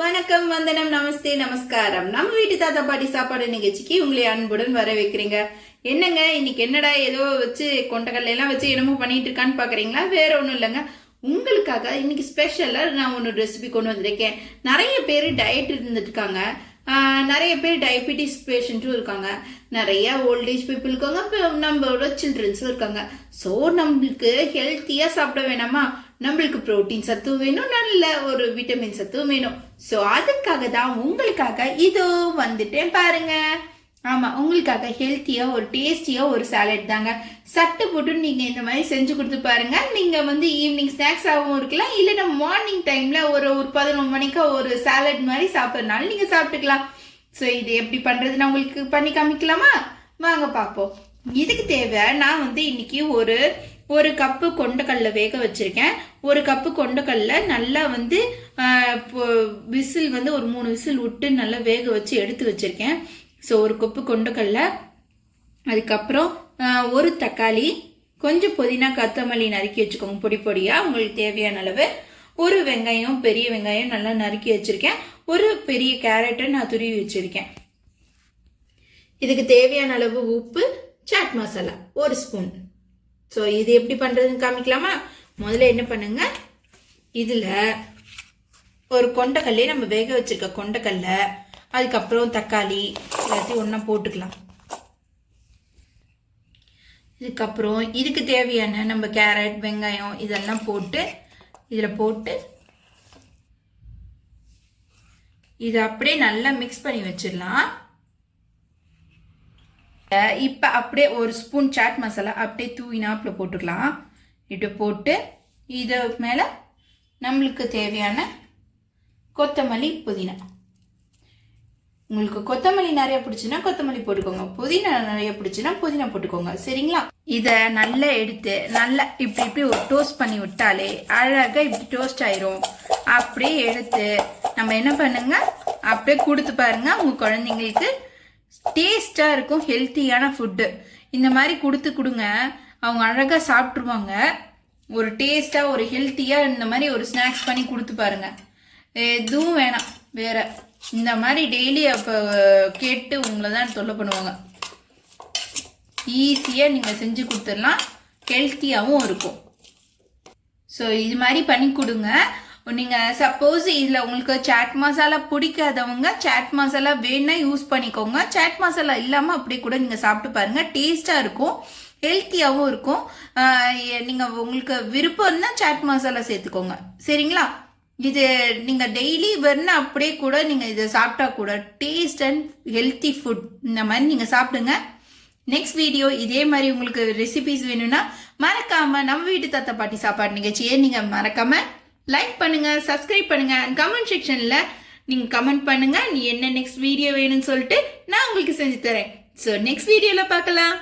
வணக்கம், வந்தனம், நமஸ்தே, நமஸ்காரம். நம்ம வீட்டு தாத்தா பாட்டி சாப்பாடு நிகழ்ச்சிக்கு உங்களை அன்புடன் வர வைக்கிறீங்க. என்னங்க இன்னைக்கு என்னடா ஏதோ வச்சு கொண்டக்கடலை எல்லாம் வச்சு என்னமோ பண்ணிட்டு இருக்கான்னு பாக்குறீங்களா? வேற ஒண்ணும் இல்லைங்க, உங்களுக்காக இன்னைக்கு ஸ்பெஷலா நான் ஒன்று ரெசிபி கொண்டு வந்திருக்கேன். நிறைய பேர் டயட் இருந்துட்டு இருக்காங்க, நிறைய பேர் டயபிட்டிஸ் பேஷண்ட்டும் இருக்காங்க, நிறைய ஓல்டேஜ் பீப்புள் இருக்காங்க, நம்மளோட சில்ட்ரன்ஸும் இருக்காங்க. ஸோ நம்மளுக்கு ஹெல்த்தியா சாப்பிட வேணாமா? நம்மளுக்கு புரோட்டீன் சத்து வேணும், நல்ல ஒரு விட்டமின் சத்து வேணும். ஸோ அதுக்காக தான் உங்களுக்காக இதோ வந்துட்டேன் பாருங்க. ஆமா, உங்களுக்காக ஹெல்த்தியா ஒரு டேஸ்டியா ஒரு சாலட் தாங்க. சட்டு போட்டு நீங்க இந்த மாதிரி செஞ்சு கொடுத்து பாருங்க. நீங்க ஈவினிங் ஸ்நாக்ஸ் ஆகவும் இருக்கலாம், இல்லைன்னா மார்னிங் டைம்ல ஒரு 11 மணிக்கு ஒரு சாலட் மாதிரி சாப்பிட்றதுனால நீங்க சாப்பிட்டுக்கலாம். ஸோ இது எப்படி பண்றது நான் உங்களுக்கு பண்ணி காமிக்கலாமா? வாங்க பார்ப்போம். இதுக்கு தேவை, நான் இன்னைக்கு ஒரு கப்பு கொண்டக்கடலை வேக வச்சிருக்கேன். ஒரு கப்பு கொண்டக்கடலை நல்லா விசில் ஒரு 3 விசில் விட்டு நல்லா வேக வச்சு எடுத்து வச்சிருக்கேன். ஸோ ஒரு கப்பு கொண்டக்கடலை, அதுக்கப்புறம் ஒரு தக்காளி, கொஞ்சம் புதினா கொத்தமல்லி நறுக்கி வச்சுக்கோங்க பொடி பொடியா உங்களுக்கு தேவையான அளவு. ஒரு வெங்காயம், பெரிய வெங்காயம் நல்லா நறுக்கி வச்சிருக்கேன். ஒரு பெரிய கேரட்டை நான் துருவி வச்சிருக்கேன். இதுக்கு தேவையான அளவு உப்பு, சாட் மசாலா 1 ஸ்பூன். ஸோ இது எப்படி பண்றதுன்னு காமிக்கலாமா? முதல்ல என்ன பண்ணுங்க, இதுல ஒரு கொண்டக்கல்லே நம்ம வேக வச்சிருக்க கொண்டக்கல்ல, அதுக்கப்புறம் தக்காளி எல்லாத்தையும் ஒன்னா போட்டுக்கலாம். இதுக்கப்புறம் இதுக்கு தேவையான நம்ம கேரட், வெங்காயம் இதெல்லாம் போட்டு இதுல போட்டு இதை அப்படியே நல்லா மிக்ஸ் பண்ணி வச்சிடலாம். இப்ப அப்படியே 1 ஸ்பூன் சாட் மசாலா அப்படியே தூவினாப்புல போட்டுக்கலாம். இது போட்டு இது மேல நம்மளுக்கு தேவையான கொத்தமல்லி, புதினா. உங்களுக்கு கொத்தமல்லி நிறைய பிடிச்சுன்னா கொத்தமல்லி போட்டுக்கோங்க, புதினா நிறைய பிடிச்சுன்னா புதினா போட்டுக்கோங்க. சரிங்களா? இத நல்லா எடுத்து நல்லா இப்படி ஒரு டோஸ்ட் பண்ணி விட்டாலே அழகா இப்படி டோஸ்ட் ஆயிரும். அப்படியே எடுத்து நம்ம என்ன பண்ணுங்க, அப்படியே கொடுத்து பாருங்க. உங்க குழந்தைங்களுக்கு டேஸ்டா இருக்கும், ஹெல்த்தியான ஃபுட்டு. இந்த மாதிரி கொடுங்க, அவங்க அழகா சாப்பிட்டுருவாங்க. ஒரு டேஸ்டா ஒரு ஹெல்த்தியா இந்த மாதிரி ஒரு ஸ்நாக்ஸ் பண்ணி கொடுத்து பாருங்க. எதுவும் வேணாம் வேற, இந்த மாதிரி டெய்லி அப்ப கேட்டு உங்களை தான் தொல்லை பண்ணுவாங்க. ஈஸியா நீங்க செஞ்சு கொடுத்துடலாம், ஹெல்த்தியாவும் இருக்கும். ஸோ இது மாதிரி பண்ணி கொடுங்க. நீங்க சப்போஸ் இதுல உங்களுக்கு சாட் மசாலா பிடிக்காதவங்க சாட் மசாலா வேணா யூஸ் பண்ணிக்கோங்க. சாட் மசாலா இல்லாம அப்படியே கூட நீங்க சாப்பிட்டு பாருங்க, டேஸ்டா இருக்கும், ஹெல்த்தியாவும் இருக்கும். நீங்க உங்களுக்கு விருப்பம்னா சாட் மசாலா சேர்த்துக்கோங்க. சரிங்களா? இது நீங்க டெய்லி வேணா அப்படியே கூட நீங்க இதை சாப்பிட்டா கூட டேஸ்ட் அண்ட் ஹெல்த்தி ஃபுட் இந்த மாதிரி நீங்க சாப்பிடுங்க. நெக்ஸ்ட் வீடியோ இதே மாதிரி உங்களுக்கு ரெசிபிஸ் வேணும்னா மறக்காம நம்ம வீட்டு தாத்தா பாட்டி சாப்பாடு நிகழ்ச்சியை நீங்க மறக்காம லைக் பண்ணுங்க, சப்ஸ்கிரைப் பண்ணுங்க, அண்ட் கமெண்ட் செக்ஷன்ல நீங்க கமெண்ட் பண்ணுங்க நீ என்ன நெக்ஸ்ட் வீடியோ வேணும்னு சொல்லிட்டு நான் உங்களுக்கு செஞ்சு தரேன். ஸோ நெக்ஸ்ட் வீடியோல பார்க்கலாம்.